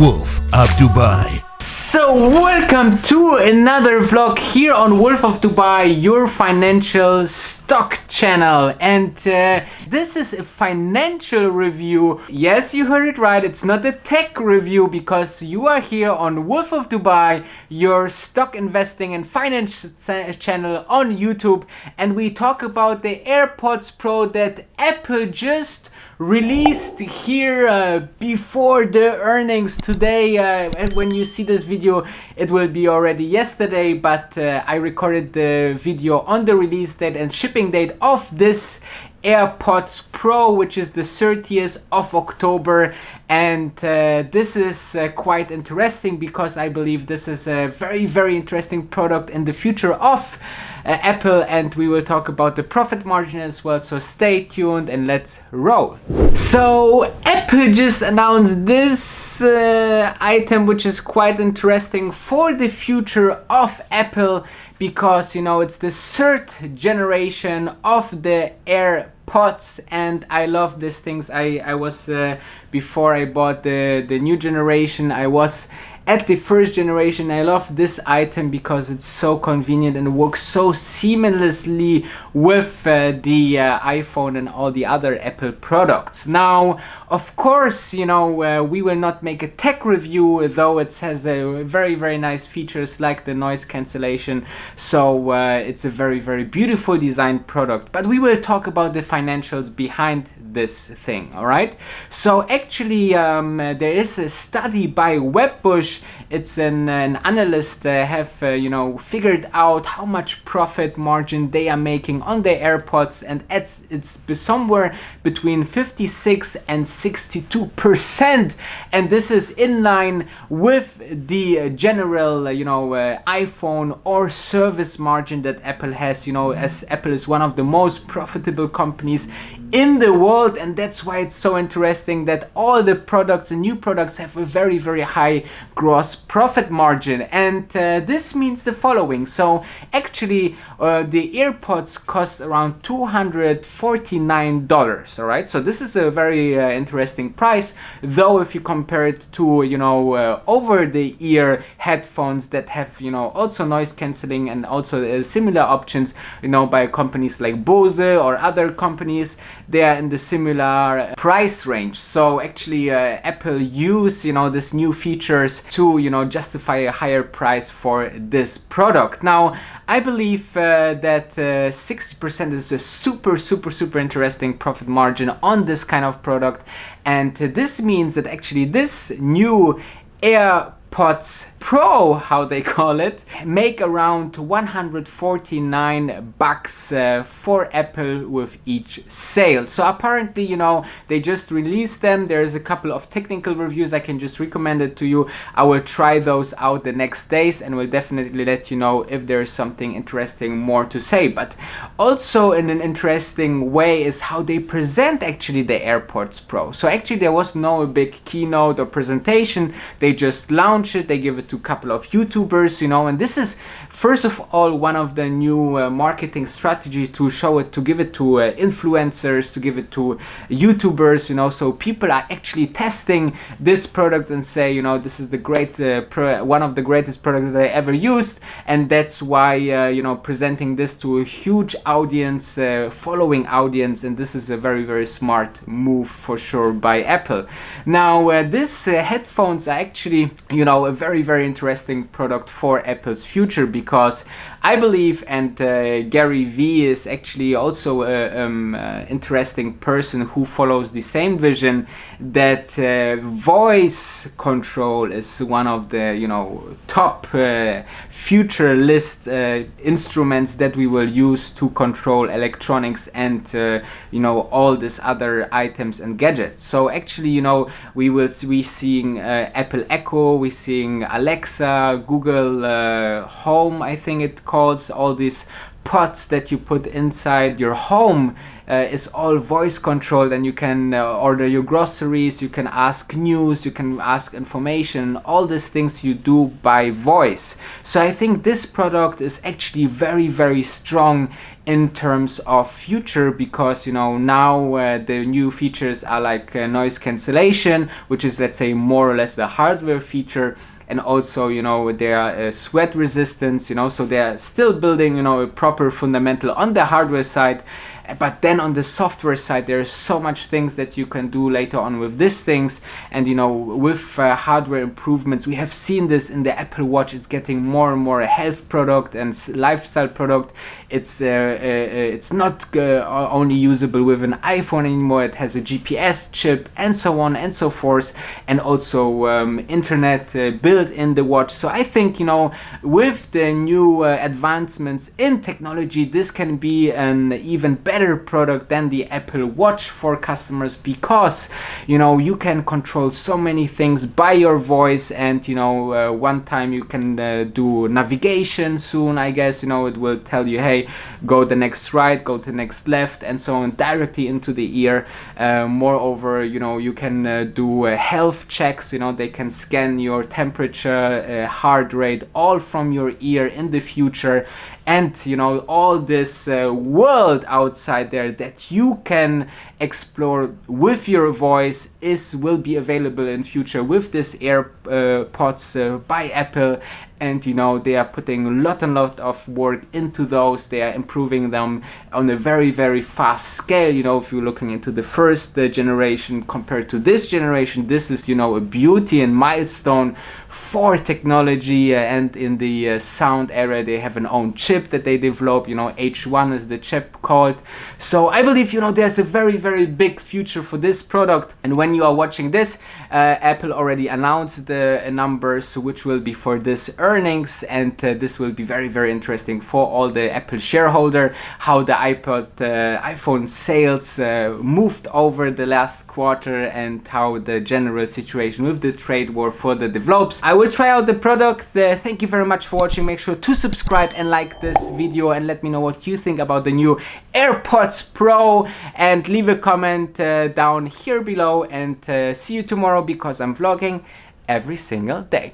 Wolf of Dubai. So welcome to another vlog here on Wolf of Dubai, your financial stock channel. And this is a financial review. Yes, you heard it right, it's not a tech review, because you are here on Wolf of Dubai, your stock investing and finance channel on YouTube. And we talk about the AirPods Pro that Apple just released here before the earnings today. And when you see this video, it will be already yesterday, but I recorded the video on the release date and shipping date of this AirPods Pro, which is the 30th of October. And this is quite interesting, because I believe this is a very interesting product in the future of Apple, and we will talk about the profit margin as well. So stay tuned and let's roll. So Apple just announced this item, which is quite interesting for the future of Apple, because you know it's the third generation of the AirPods, and I love these things. I was before I bought the new generation, I was at the first generation. I love this item because it's so convenient and works so seamlessly with the iPhone and all the other Apple products. Now, of course, you know, we will not make a tech review, though it has a very nice features like the noise cancellation. So it's a very beautiful designed product. But we will talk about the financials behind this thing, all right? So actually, there is a study by Webbush. It's an analyst have you know, figured out how much profit margin they are making on their AirPods, and it's somewhere between 56 and 62%, and this is in line with the general you know, iPhone or service margin that Apple has, you know, as Apple is one of the most profitable companies in the world. And that's why it's so interesting that all the products and new products have a very high gross profit margin. And this means the following. So actually the AirPods cost around $249, all right? So this is a very interesting price, though if you compare it to, you know, over the ear headphones that have, you know, also noise cancelling and also similar options, you know, by companies like Bose or other companies, they are in the similar price range. So actually Apple use, you know, this new features to, you know, justify a higher price for this product. Now I believe that 60% is a super interesting profit margin on this kind of product, and this means that actually this new AirPods Pro, how they call it, make around $149 for Apple with each sale. So apparently, you know, they just released them. There's a couple of technical reviews. I can just recommend it to you. I will try those out the next days and will definitely let you know if there's something interesting more to say. But also in an interesting way is how they present actually the AirPods Pro. So actually there was no big keynote or presentation. They just launched it. They give it to a couple of YouTubers, you know, and this is first of all one of the new marketing strategies to show it, to give it to influencers, to give it to YouTubers, you know, so people are actually testing this product and say, you know, this is the great one of the greatest products that I ever used. And that's why you know, presenting this to a huge audience, following audience, and this is a very smart move for sure by Apple. Now this headphones are actually, you know, a very interesting product for Apple's future, because I believe, and Gary Vee is actually also an interesting person who follows the same vision, that voice control is one of the, you know, top future list instruments that we will use to control electronics and you know, all these other items and gadgets. So actually, you know, we will be seeing Apple Echo, we're seeing Alexa, Google Home, I think it calls, all these pods that you put inside your home is all voice controlled, and you can order your groceries, you can ask news, you can ask information, all these things you do by voice. So I think this product is actually very, very strong in terms of future, because now the new features are like noise cancellation, which is, let's say, more or less the hardware feature, and also they are sweat resistance, so they are still building a proper fundamental on the hardware side. But then on the software side, there's so much things that you can do later on with these things. And with hardware improvements, we have seen this in the Apple Watch. It's getting more and more a health product and lifestyle product. It's not only usable with an iPhone anymore. It has a GPS chip and so on and so forth, and also internet built in the watch. So I think with the new advancements in technology, this can be an even better product than the Apple Watch for customers, because you can control so many things by your voice. And one time you can do navigation soon, I guess. It will tell you, hey, go the next right, go to the next left, and so on, directly into the ear. Moreover, you can do health checks. They can scan your temperature, heart rate, all from your ear in the future. And all this world outside there that you can explore with your voice will be available in future with this AirPods by Apple. And they are putting a lot of work into those. They are improving them on a very, very fast scale. If you're looking into the first generation compared to this generation, this is a beauty and milestone for technology. And in the sound area, they have an own chip that they develop. H1 is the chip called. So I believe there's a very, very big future for this product. And when you are watching this, Apple already announced the numbers which will be for this earnings, and this will be very, very interesting for all the Apple shareholder, how the iPhone sales moved over the last quarter, and how the general situation with the trade war further develops. I will try out the product. Thank you very much for watching. Make sure to subscribe and like this video, and let me know what you think about the new AirPods Pro, and leave a comment down here below. And see you tomorrow, because I'm vlogging every single day.